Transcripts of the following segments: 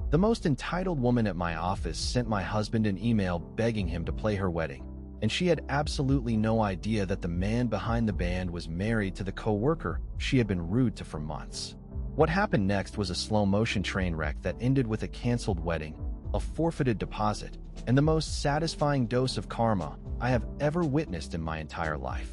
The most entitled woman at my office sent my husband an email begging him to play her wedding, and she had absolutely no idea that the man behind the band was married to the coworker she had been rude to for months. What happened next was a slow-motion train wreck that ended with a canceled wedding, a forfeited deposit, and the most satisfying dose of karma I have ever witnessed in my entire life.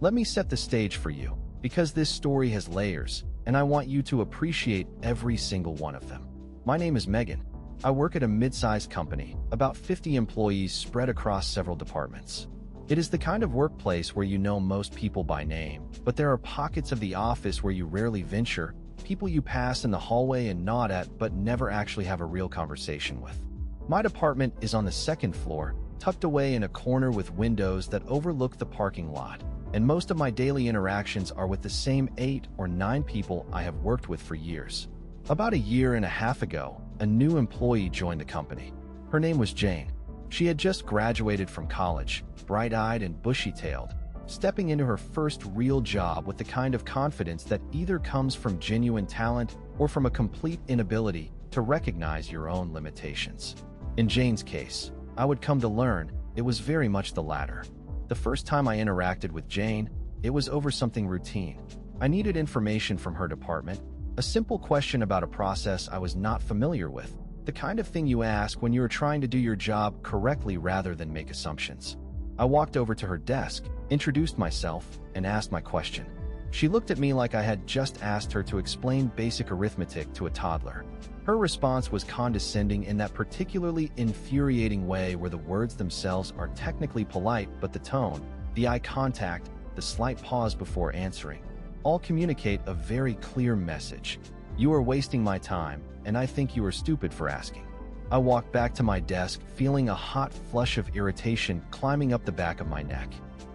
Let me set the stage for you, because this story has layers, and I want you to appreciate every single one of them. My name is Megan. I work at a mid-sized company, about 50 employees spread across several departments. It is the kind of workplace where you know most people by name, but there are pockets of the office where you rarely venture, people you pass in the hallway and nod at but never actually have a real conversation with. My department is on the second floor, tucked away in a corner with windows that overlook the parking lot, and most of my daily interactions are with the same 8 or 9 people I have worked with for years. About a year and a half ago, a new employee joined the company. Her name was Jane. She had just graduated from college, bright-eyed and bushy-tailed, stepping into her first real job with the kind of confidence that either comes from genuine talent or from a complete inability to recognize your own limitations. In Jane's case, I would come to learn it was very much the latter. The first time I interacted with Jane, it was over something routine. I needed information from her department, a simple question about a process I was not familiar with, the kind of thing you ask when you are trying to do your job correctly rather than make assumptions. I walked over to her desk, introduced myself, and asked my question. She looked at me like I had just asked her to explain basic arithmetic to a toddler. Her response was condescending in that particularly infuriating way where the words themselves are technically polite, but the tone, the eye contact, the slight pause before answering, all communicate a very clear message. You are wasting my time, and I think you are stupid for asking. I walked back to my desk, feeling a hot flush of irritation climbing up the back of my neck.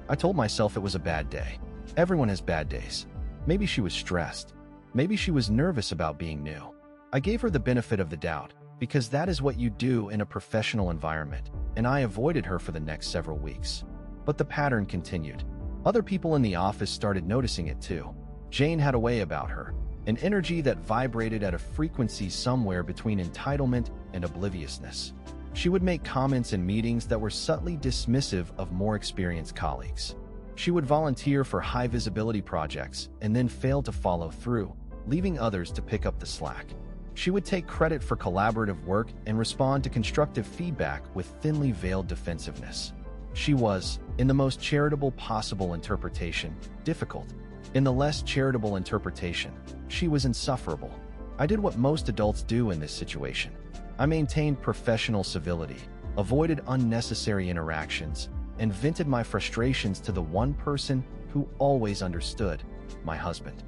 I told myself it was a bad day. Everyone has bad days. Maybe she was stressed. Maybe she was nervous about being new. I gave her the benefit of the doubt, because that is what you do in a professional environment, and I avoided her for the next several weeks. But the pattern continued. Other people in the office started noticing it too. Jane had a way about her, an energy that vibrated at a frequency somewhere between entitlement and obliviousness. She would make comments in meetings that were subtly dismissive of more experienced colleagues. She would volunteer for high-visibility projects and then fail to follow through, leaving others to pick up the slack. She would take credit for collaborative work and respond to constructive feedback with thinly veiled defensiveness. She was, in the most charitable possible interpretation, difficult. In the less charitable interpretation, she was insufferable. I did what most adults do in this situation. I maintained professional civility, avoided unnecessary interactions, and vented my frustrations to the one person who always understood, my husband.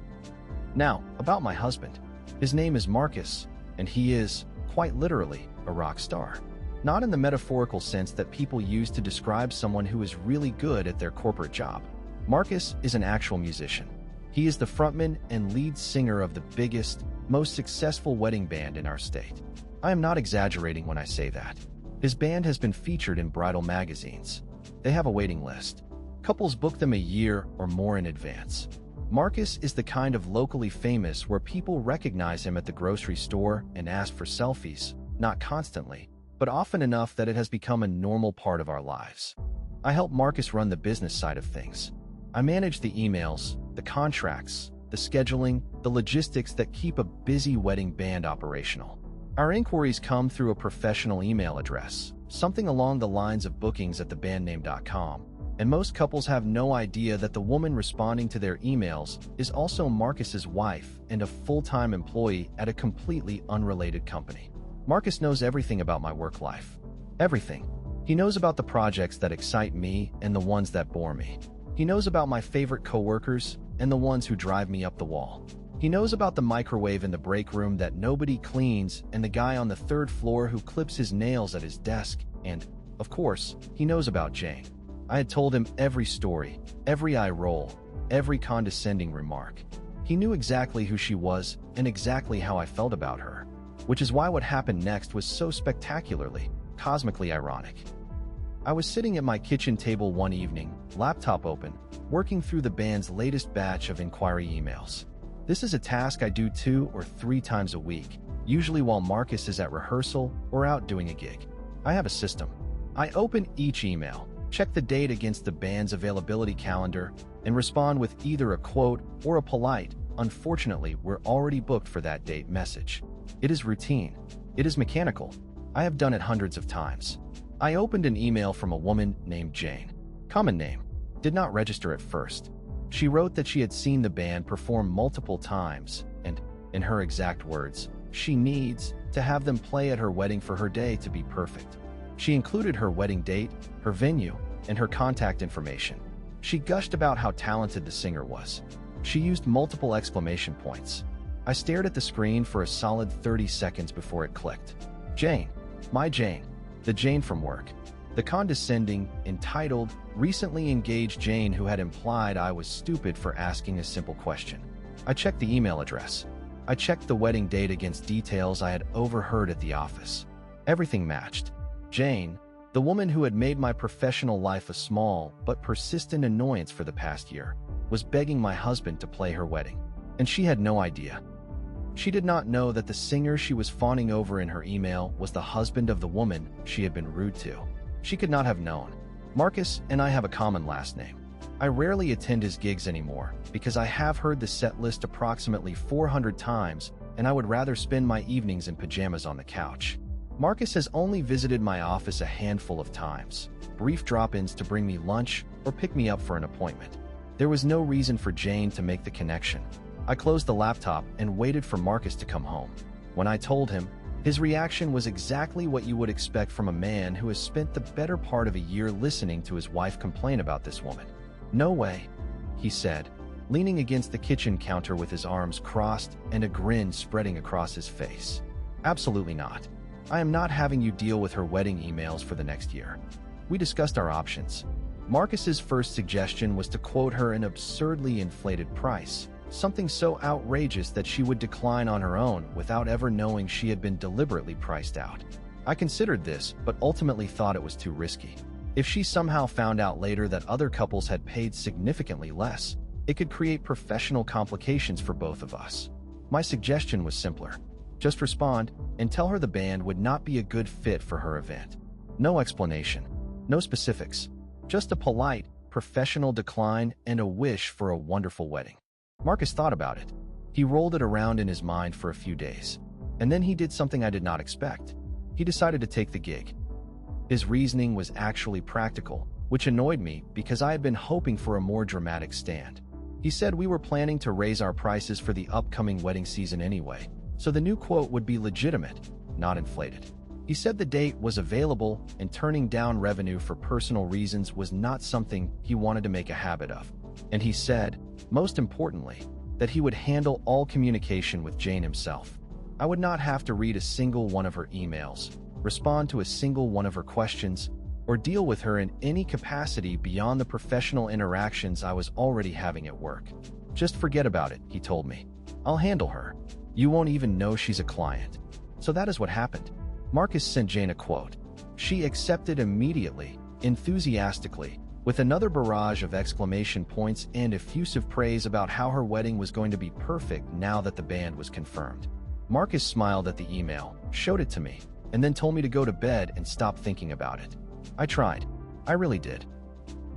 Now, about my husband. His name is Marcus, and he is, quite literally, a rock star. Not in the metaphorical sense that people use to describe someone who is really good at their corporate job. Marcus is an actual musician. He is the frontman and lead singer of the biggest, most successful wedding band in our state. I am not exaggerating when I say that. His band has been featured in bridal magazines. They have a waiting list. Couples book them a year or more in advance. Marcus is the kind of locally famous where people recognize him at the grocery store and ask for selfies, not constantly, but often enough that it has become a normal part of our lives. I help Marcus run the business side of things. I manage the emails, the contracts, the scheduling, the logistics that keep a busy wedding band operational. Our inquiries come through a professional email address, something along the lines of bookings@thebandname.com, and most couples have no idea that the woman responding to their emails is also Marcus's wife and a full-time employee at a completely unrelated company. Marcus knows everything about my work life. Everything. He knows about the projects that excite me and the ones that bore me. He knows about my favorite coworkers and the ones who drive me up the wall. He knows about the microwave in the break room that nobody cleans and the guy on the third floor who clips his nails at his desk, and, of course, he knows about Jane. I had told him every story, every eye roll, every condescending remark. He knew exactly who she was and exactly how I felt about her, which is why what happened next was so spectacularly, cosmically ironic. I was sitting at my kitchen table one evening, laptop open, working through the band's latest batch of inquiry emails. This is a task I do 2 or 3 times a week, usually while Marcus is at rehearsal or out doing a gig. I have a system. I open each email, check the date against the band's availability calendar, and respond with either a quote or a polite, "Unfortunately, we're already booked for that date" message. It is routine. It is mechanical. I have done it hundreds of times. I opened an email from a woman named Jane. Common name. Did not register at first. She wrote that she had seen the band perform multiple times, and, in her exact words, she needs to have them play at her wedding for her day to be perfect. She included her wedding date, her venue, and her contact information. She gushed about how talented the singer was. She used multiple exclamation points. I stared at the screen for a solid 30 seconds before it clicked. Jane. My Jane. The Jane from work. The condescending, entitled, recently engaged Jane who had implied I was stupid for asking a simple question. I checked the email address. I checked the wedding date against details I had overheard at the office. Everything matched. Jane, the woman who had made my professional life a small but persistent annoyance for the past year, was begging my husband to play her wedding. And she had no idea. She did not know that the singer she was fawning over in her email was the husband of the woman she had been rude to. She could not have known. Marcus and I have a common last name. I rarely attend his gigs anymore because I have heard the set list approximately 400 times, and I would rather spend my evenings in pajamas on the couch. Marcus has only visited my office a handful of times, brief drop-ins to bring me lunch or pick me up for an appointment. There was no reason for Jane to make the connection. I closed the laptop and waited for Marcus to come home. When I told him, his reaction was exactly what you would expect from a man who has spent the better part of a year listening to his wife complain about this woman. "No way," he said, leaning against the kitchen counter with his arms crossed and a grin spreading across his face. "Absolutely not. I am not having you deal with her wedding emails for the next year." We discussed our options. Marcus's first suggestion was to quote her an absurdly inflated price, something so outrageous that she would decline on her own without ever knowing she had been deliberately priced out. I considered this, but ultimately thought it was too risky. If she somehow found out later that other couples had paid significantly less, it could create professional complications for both of us. My suggestion was simpler. Just respond and tell her the band would not be a good fit for her event. No explanation, no specifics, just a polite, professional decline and a wish for a wonderful wedding. Marcus thought about it. He rolled it around in his mind for a few days. And then he did something I did not expect. He decided to take the gig. His reasoning was actually practical, which annoyed me because I had been hoping for a more dramatic stand. He said we were planning to raise our prices for the upcoming wedding season anyway, so the new quote would be legitimate, not inflated. He said the date was available and turning down revenue for personal reasons was not something he wanted to make a habit of. And he said, most importantly, that he would handle all communication with Jane himself. I would not have to read a single one of her emails, respond to a single one of her questions, or deal with her in any capacity beyond the professional interactions I was already having at work. Just forget about it, he told me. I'll handle her. You won't even know she's a client. So that is what happened. Marcus sent Jane a quote. She accepted immediately, enthusiastically, with another barrage of exclamation points and effusive praise about how her wedding was going to be perfect now that the band was confirmed. Marcus smiled at the email, showed it to me, and then told me to go to bed and stop thinking about it. I tried. I really did.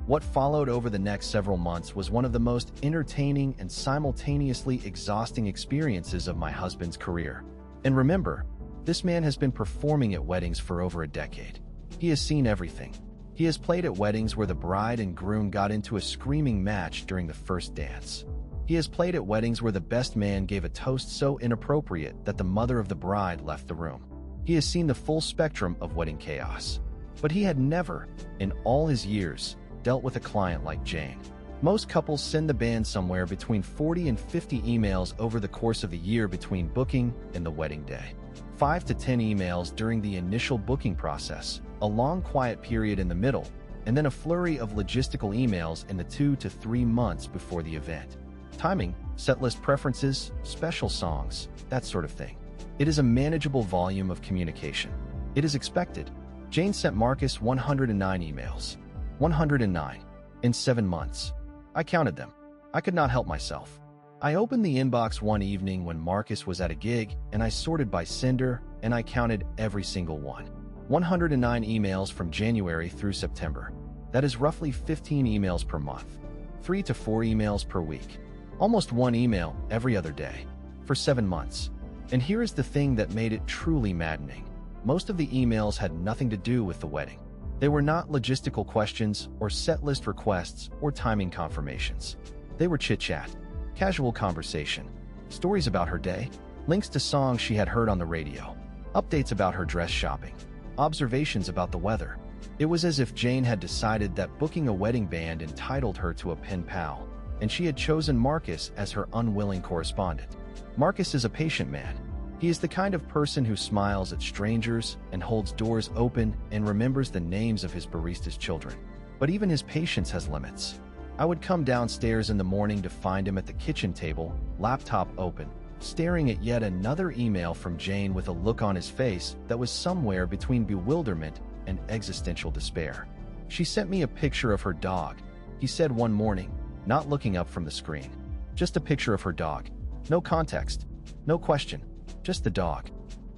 What followed over the next several months was one of the most entertaining and simultaneously exhausting experiences of my husband's career. And remember, this man has been performing at weddings for over a decade. He has seen everything. He has played at weddings where the bride and groom got into a screaming match during the first dance. He has played at weddings where the best man gave a toast so inappropriate that the mother of the bride left the room. He has seen the full spectrum of wedding chaos. But he had never, in all his years, dealt with a client like Jane. Most couples send the band somewhere between 40 and 50 emails over the course of a year between booking and the wedding day. 5 to 10 emails during the initial booking process, a long quiet period in the middle, and then a flurry of logistical emails in the 2 to 3 months before the event. Timing, setlist preferences, special songs, that sort of thing. It is a manageable volume of communication. It is expected. Jane sent Marcus 109 emails. 109. In 7 months. I counted them. I could not help myself. I opened the inbox one evening when Marcus was at a gig, and I sorted by sender, and I counted every single one. 109 emails from January through September. That is roughly 15 emails per month. 3 to 4 emails per week. Almost one email every other day. For 7 months. And here is the thing that made it truly maddening. Most of the emails had nothing to do with the wedding. They were not logistical questions or set list requests or timing confirmations. They were chit-chat, casual conversation, stories about her day, links to songs she had heard on the radio, updates about her dress shopping, observations about the weather. It was as if Jane had decided that booking a wedding band entitled her to a pen pal, and she had chosen Marcus as her unwilling correspondent. Marcus is a patient man. He is the kind of person who smiles at strangers and holds doors open and remembers the names of his barista's children. But even his patience has limits. I would come downstairs in the morning to find him at the kitchen table, laptop open, staring at yet another email from Jane with a look on his face that was somewhere between bewilderment and existential despair. She sent me a picture of her dog, he said one morning, not looking up from the screen. Just a picture of her dog. No context. No question. Just the dog.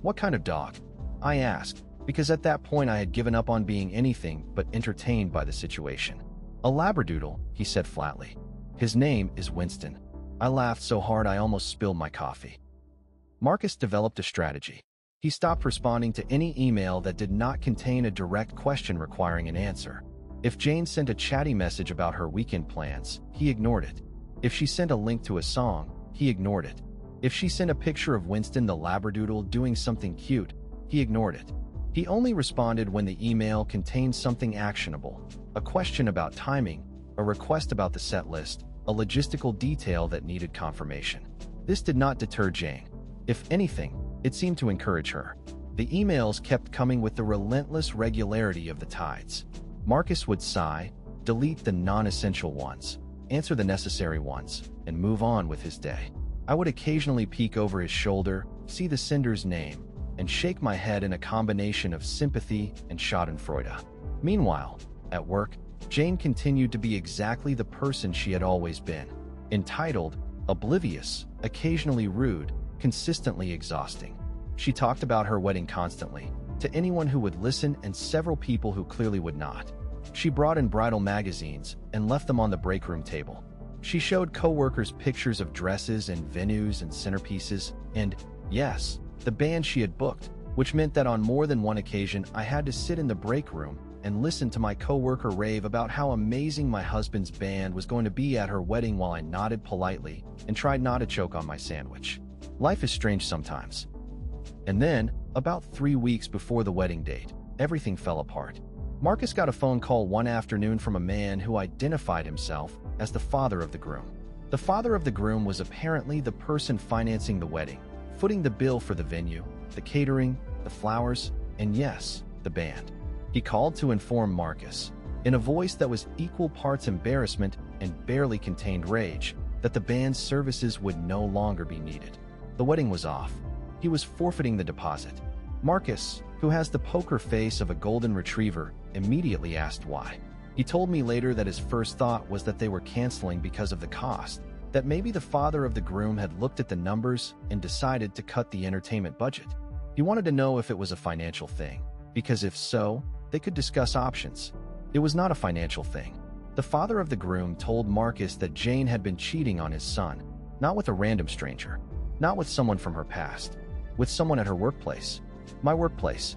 What kind of dog? I asked, because at that point I had given up on being anything but entertained by the situation. A Labradoodle, he said flatly. His name is Winston. I laughed so hard I almost spilled my coffee. Marcus developed a strategy. He stopped responding to any email that did not contain a direct question requiring an answer. If Jane sent a chatty message about her weekend plans, he ignored it. If she sent a link to a song, he ignored it. If she sent a picture of Winston the Labradoodle doing something cute, he ignored it. He only responded when the email contained something actionable, a question about timing, a request about the set list, a logistical detail that needed confirmation. This did not deter Jane. If anything, it seemed to encourage her. The emails kept coming with the relentless regularity of the tides. Marcus would sigh, delete the non-essential ones, answer the necessary ones, and move on with his day. I would occasionally peek over his shoulder, see the sender's name, and shake my head in a combination of sympathy and schadenfreude. Meanwhile, at work, Jane continued to be exactly the person she had always been. Entitled, oblivious, occasionally rude, consistently exhausting. She talked about her wedding constantly, to anyone who would listen and several people who clearly would not. She brought in bridal magazines and left them on the break room table. She showed coworkers pictures of dresses and venues and centerpieces, and, yes, the band she had booked, which meant that on more than one occasion I had to sit in the break room and listen to my coworker rave about how amazing my husband's band was going to be at her wedding while I nodded politely and tried not to choke on my sandwich. Life is strange sometimes. And then, about 3 weeks before the wedding date, everything fell apart. Marcus got a phone call one afternoon from a man who identified himself as the father of the groom. The father of the groom was apparently the person financing the wedding, footing the bill for the venue, the catering, the flowers, and yes, the band. He called to inform Marcus, in a voice that was equal parts embarrassment and barely contained rage, that the band's services would no longer be needed. The wedding was off. He was forfeiting the deposit. Marcus, who has the poker face of a golden retriever, immediately asked why. He told me later that his first thought was that they were canceling because of the cost, that maybe the father of the groom had looked at the numbers and decided to cut the entertainment budget. He wanted to know if it was a financial thing, because if so, they could discuss options. It was not a financial thing. The father of the groom told Marcus that Jane had been cheating on his son, not with a random stranger, not with someone from her past, with someone at her workplace. My workplace.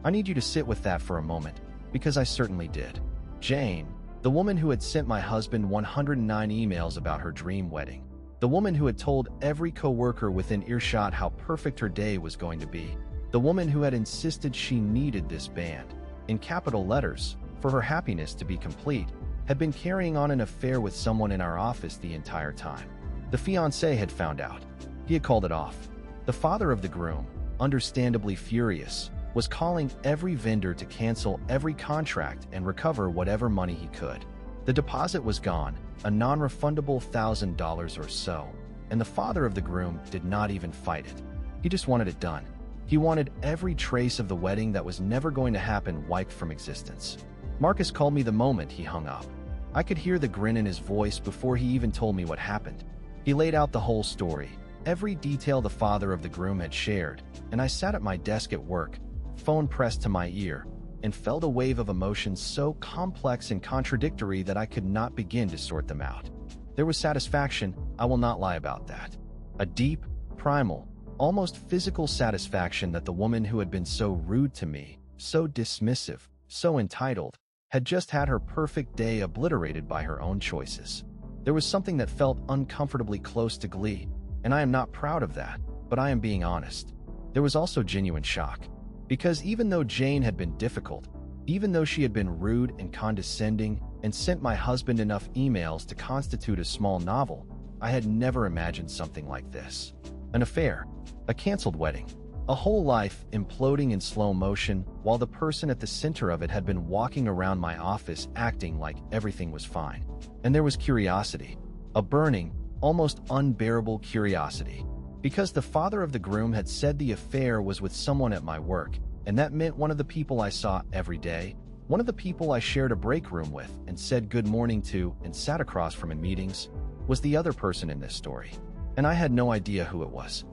I need you to sit with that for a moment, because I certainly did. Jane, the woman who had sent my husband 109 emails about her dream wedding, the woman who had told every coworker within earshot how perfect her day was going to be, the woman who had insisted she needed this band, in capital letters, for her happiness to be complete, had been carrying on an affair with someone in our office the entire time. The fiancé had found out. He had called it off. The father of the groom, understandably furious, was calling every vendor to cancel every contract and recover whatever money he could. The deposit was gone, a non-refundable $1,000 or so, and the father of the groom did not even fight it. He just wanted it done. He wanted every trace of the wedding that was never going to happen wiped from existence. Marcus called me the moment he hung up. I could hear the grin in his voice before he even told me what happened. He laid out the whole story, every detail the father of the groom had shared, and I sat at my desk at work, phone pressed to my ear, and felt a wave of emotions so complex and contradictory that I could not begin to sort them out. There was satisfaction, I will not lie about that. A deep, primal, almost physical satisfaction that the woman who had been so rude to me, so dismissive, so entitled, had just had her perfect day obliterated by her own choices. There was something that felt uncomfortably close to glee, and I am not proud of that, but I am being honest. There was also genuine shock, because even though Jane had been difficult, even though she had been rude and condescending and sent my husband enough emails to constitute a small novel, I had never imagined something like this. An affair, a canceled wedding, a whole life imploding in slow motion while the person at the center of it had been walking around my office acting like everything was fine. And there was curiosity, a burning, almost unbearable curiosity, because the father of the groom had said the affair was with someone at my work, and that meant one of the people I saw every day, one of the people I shared a break room with and said good morning to and sat across from in meetings, was the other person in this story, and I had no idea who it was.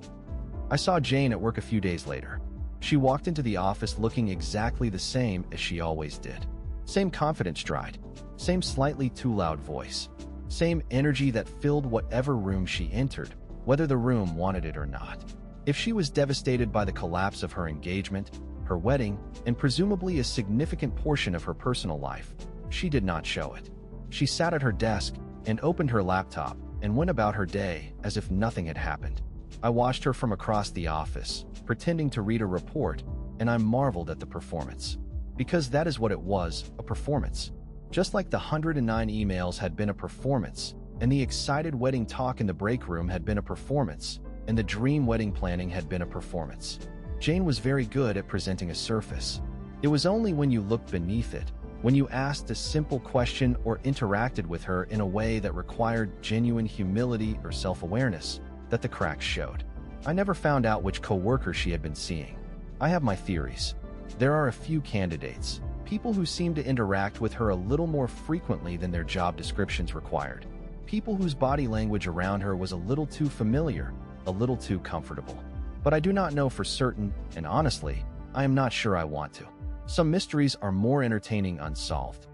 I saw Jane at work a few days later. She walked into the office looking exactly the same as she always did. Same confident stride, same slightly too loud voice, same energy that filled whatever room she entered, whether the room wanted it or not. If she was devastated by the collapse of her engagement, her wedding, and presumably a significant portion of her personal life, she did not show it. She sat at her desk and opened her laptop and went about her day as if nothing had happened. I watched her from across the office, pretending to read a report, and I marveled at the performance. Because that is what it was, a performance. Just like the 109 emails had been a performance, and the excited wedding talk in the break room had been a performance, and the dream wedding planning had been a performance. Jane was very good at presenting a surface. It was only when you looked beneath it, when you asked a simple question or interacted with her in a way that required genuine humility or self-awareness, that the cracks showed. I never found out which coworker she had been seeing. I have my theories. There are a few candidates, people who seem to interact with her a little more frequently than their job descriptions required. People whose body language around her was a little too familiar, a little too comfortable. But I do not know for certain, and honestly, I am not sure I want to. Some mysteries are more entertaining unsolved.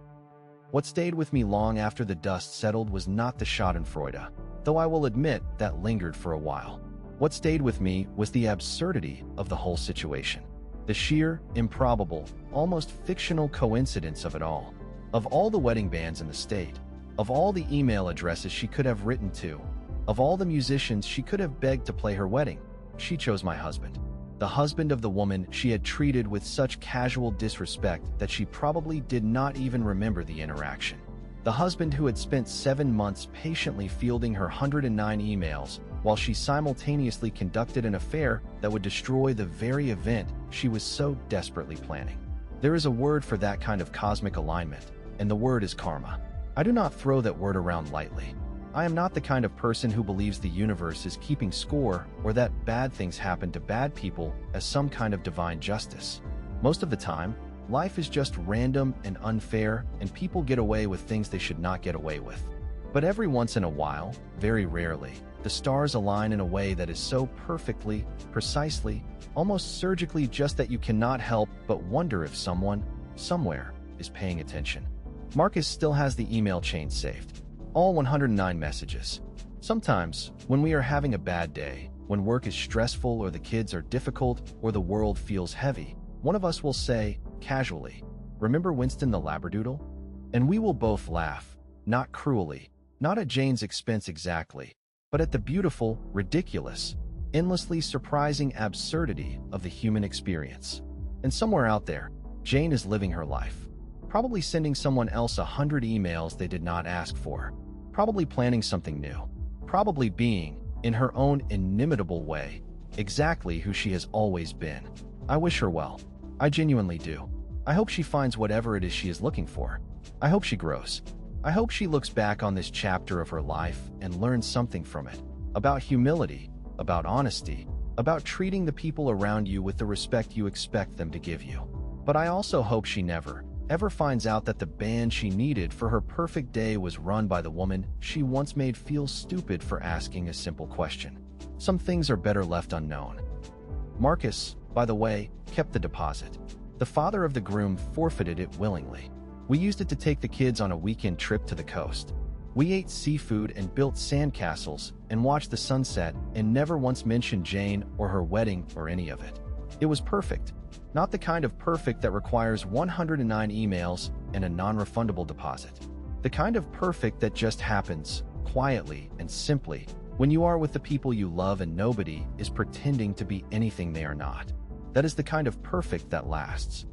What stayed with me long after the dust settled was not the schadenfreude, though I will admit that lingered for a while. What stayed with me was the absurdity of the whole situation. The sheer, improbable, almost fictional coincidence of it all. Of all the wedding bands in the state, of all the email addresses she could have written to, of all the musicians she could have begged to play her wedding, she chose my husband. The husband of the woman she had treated with such casual disrespect that she probably did not even remember the interaction. The husband who had spent 7 months patiently fielding her 109 emails while she simultaneously conducted an affair that would destroy the very event she was so desperately planning. There is a word for that kind of cosmic alignment, and the word is karma. I do not throw that word around lightly. I am not the kind of person who believes the universe is keeping score or that bad things happen to bad people as some kind of divine justice. Most of the time, life is just random and unfair, and people get away with things they should not get away with. But every once in a while, very rarely, the stars align in a way that is so perfectly, precisely, almost surgically just that you cannot help but wonder if someone, somewhere, is paying attention. Marcus still has the email chain saved. All 109 messages. Sometimes, when we are having a bad day, when work is stressful or the kids are difficult or the world feels heavy, one of us will say, casually, "Remember Winston the Labradoodle?" And we will both laugh, not cruelly, not at Jane's expense exactly, but at the beautiful, ridiculous, endlessly surprising absurdity of the human experience. And somewhere out there, Jane is living her life, probably sending someone else 100 emails they did not ask for, probably planning something new, probably being, in her own inimitable way, exactly who she has always been. I wish her well. I genuinely do. I hope she finds whatever it is she is looking for. I hope she grows. I hope she looks back on this chapter of her life and learns something from it, about humility, about honesty, about treating the people around you with the respect you expect them to give you. But I also hope she never, ever finds out that the band she needed for her perfect day was run by the woman she once made feel stupid for asking a simple question. Some things are better left unknown. Marcus, by the way, kept the deposit. The father of the groom forfeited it willingly. We used it to take the kids on a weekend trip to the coast. We ate seafood and built sandcastles and watched the sunset and never once mentioned Jane or her wedding or any of it. It was perfect. Not the kind of perfect that requires 109 emails and a non-refundable deposit. The kind of perfect that just happens, quietly and simply, when you are with the people you love and nobody is pretending to be anything they are not. That is the kind of perfect that lasts.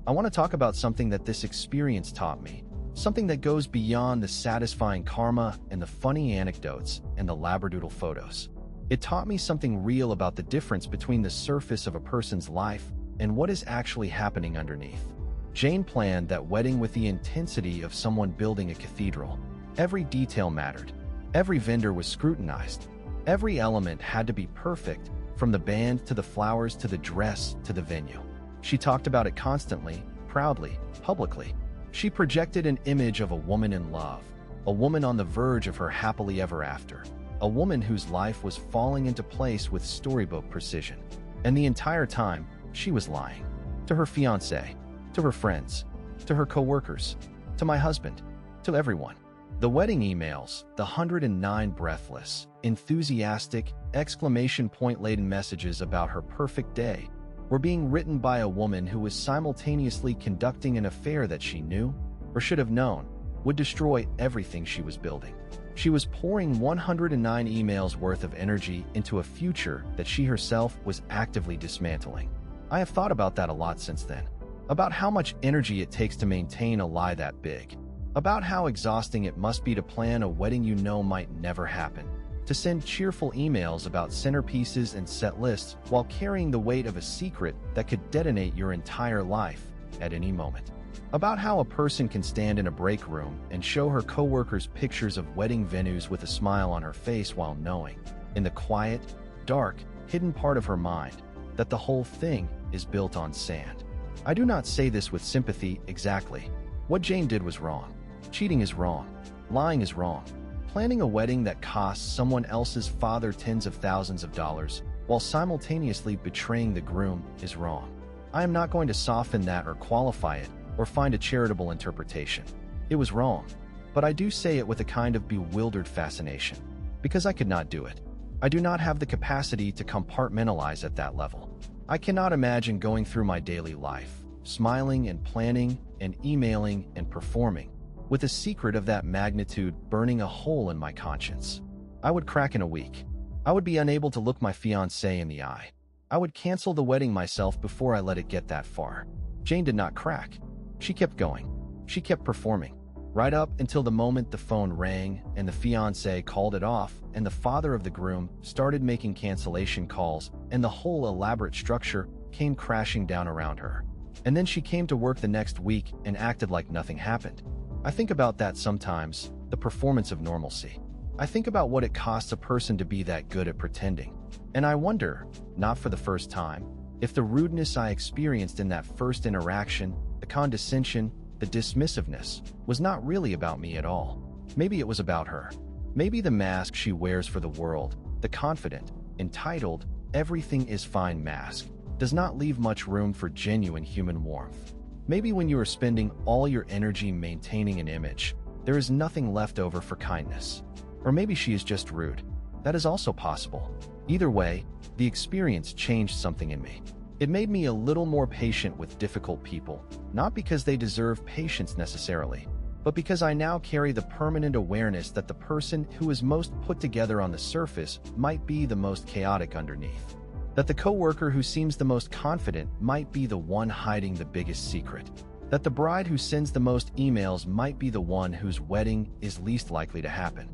I want to talk about something that this experience taught me, something that goes beyond the satisfying karma and the funny anecdotes and the labradoodle photos. It taught me something real about the difference between the surface of a person's life and what is actually happening underneath. Jane planned that wedding with the intensity of someone building a cathedral. Every detail mattered. Every vendor was scrutinized. Every element had to be perfect, from the band to the flowers to the dress to the venue. She talked about it constantly, proudly, publicly. She projected an image of a woman in love, a woman on the verge of her happily ever after, a woman whose life was falling into place with storybook precision. And the entire time, she was lying. To her fiancé, to her friends, to her coworkers, to my husband, to everyone. The wedding emails, the 109 breathless, enthusiastic, exclamation point-laden messages about her perfect day, were being written by a woman who was simultaneously conducting an affair that she knew, or should have known, would destroy everything she was building. She was pouring 109 emails worth of energy into a future that she herself was actively dismantling. I have thought about that a lot since then, about how much energy it takes to maintain a lie that big, about how exhausting it must be to plan a wedding you know might never happen, to send cheerful emails about centerpieces and set lists while carrying the weight of a secret that could detonate your entire life at any moment. About how a person can stand in a break room and show her coworkers pictures of wedding venues with a smile on her face while knowing, in the quiet, dark, hidden part of her mind, that the whole thing is built on sand. I do not say this with sympathy exactly. What Jane did was wrong. Cheating is wrong. Lying is wrong. Planning a wedding that costs someone else's father tens of thousands of dollars while simultaneously betraying the groom is wrong. I am not going to soften that or qualify it or find a charitable interpretation. It was wrong, but I do say it with a kind of bewildered fascination, because I could not do it. I do not have the capacity to compartmentalize at that level. I cannot imagine going through my daily life, smiling and planning and emailing and performing, with a secret of that magnitude burning a hole in my conscience. I would crack in a week. I would be unable to look my fiancé in the eye. I would cancel the wedding myself before I let it get that far. Jane did not crack. She kept going. She kept performing. Right up until the moment the phone rang and the fiancé called it off and the father of the groom started making cancellation calls and the whole elaborate structure came crashing down around her. And then she came to work the next week and acted like nothing happened. I think about that sometimes, the performance of normalcy. I think about what it costs a person to be that good at pretending. And I wonder, not for the first time, if the rudeness I experienced in that first interaction, the condescension, the dismissiveness, was not really about me at all. Maybe it was about her. Maybe the mask she wears for the world, the confident, entitled, everything is fine mask, does not leave much room for genuine human warmth. Maybe when you are spending all your energy maintaining an image, there is nothing left over for kindness. Or maybe she is just rude. That is also possible. Either way, the experience changed something in me. It made me a little more patient with difficult people, not because they deserve patience necessarily, but because I now carry the permanent awareness that the person who is most put together on the surface might be the most chaotic underneath. That the coworker who seems the most confident might be the one hiding the biggest secret. That the bride who sends the most emails might be the one whose wedding is least likely to happen.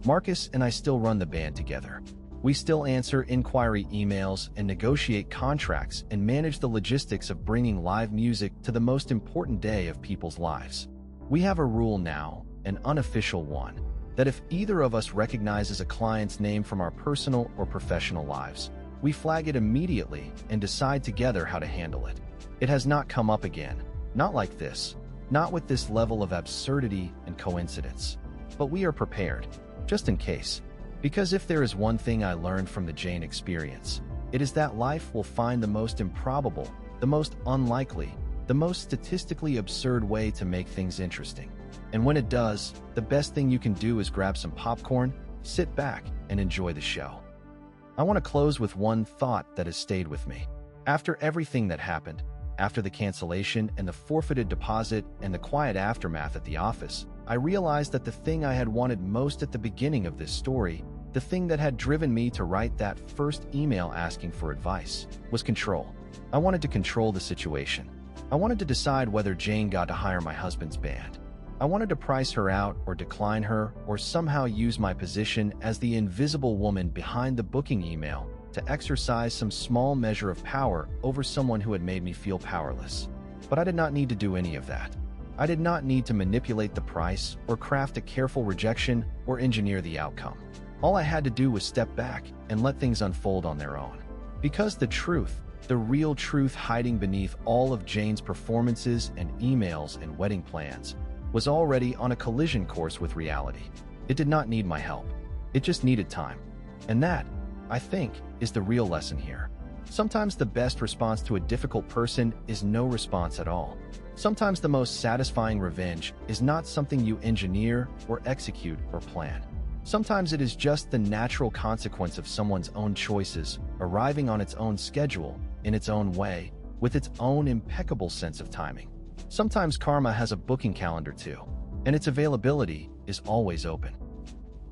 Marcus and I still run the band together. We still answer inquiry emails and negotiate contracts and manage the logistics of bringing live music to the most important day of people's lives. We have a rule now, an unofficial one, that if either of us recognizes a client's name from our personal or professional lives, we flag it immediately and decide together how to handle it. It has not come up again, Not like this. Not with this level of absurdity and coincidence. But we are prepared, just in case. Because if there is one thing I learned from the Jane experience, it is that life will find the most improbable, the most unlikely, the most statistically absurd way to make things interesting. And when it does, the best thing you can do is grab some popcorn, sit back, and enjoy the show. I want to close with one thought that has stayed with me. After everything that happened, after the cancellation and the forfeited deposit and the quiet aftermath at the office, I realized that the thing I had wanted most at the beginning of this story, the thing that had driven me to write that first email asking for advice, was control. I wanted to control the situation. I wanted to decide whether Jane got to hire my husband's band. I wanted to price her out or decline her or somehow use my position as the invisible woman behind the booking email to exercise some small measure of power over someone who had made me feel powerless. But I did not need to do any of that. I did not need to manipulate the price or craft a careful rejection or engineer the outcome. All I had to do was step back and let things unfold on their own. Because the truth, the real truth hiding beneath all of Jane's performances and emails and wedding plans, was already on a collision course with reality. It did not need my help. It just needed time. And that, I think, is the real lesson here. Sometimes the best response to a difficult person is no response at all. Sometimes the most satisfying revenge is not something you engineer or execute or plan. Sometimes it is just the natural consequence of someone's own choices, arriving on its own schedule, in its own way, with its own impeccable sense of timing. Sometimes karma has a booking calendar too, and its availability is always open.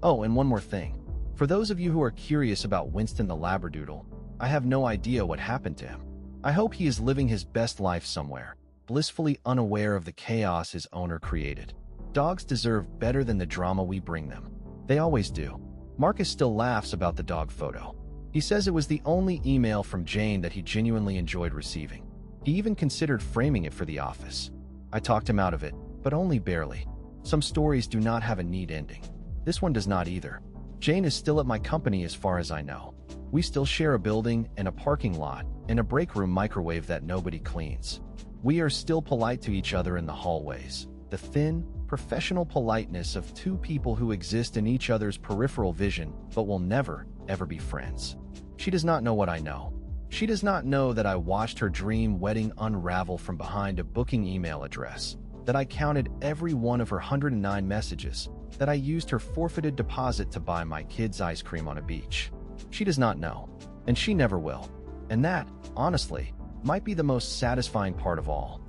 Oh, and one more thing. For those of you who are curious about Winston the Labradoodle, I have no idea what happened to him. I hope he is living his best life somewhere, blissfully unaware of the chaos his owner created. Dogs deserve better than the drama we bring them. They always do. Marcus still laughs about the dog photo. He says it was the only email from Jane that he genuinely enjoyed receiving. He even considered framing it for the office. I talked him out of it, but only barely. Some stories do not have a neat ending. This one does not either. Jane is still at my company as far as I know. We still share a building and a parking lot and a break room microwave that nobody cleans. We are still polite to each other in the hallways. The thin, professional politeness of two people who exist in each other's peripheral vision but will never, ever be friends. She does not know what I know. She does not know that I watched her dream wedding unravel from behind a booking email address, that I counted every one of her 109 messages, that I used her forfeited deposit to buy my kids ice cream on a beach. She does not know, and she never will. And that, honestly, might be the most satisfying part of all.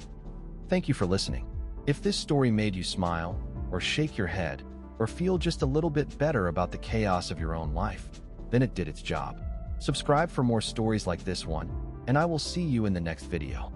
Thank you for listening. If this story made you smile, or shake your head, or feel just a little bit better about the chaos of your own life, then it did its job. Subscribe for more stories like this one, and I will see you in the next video.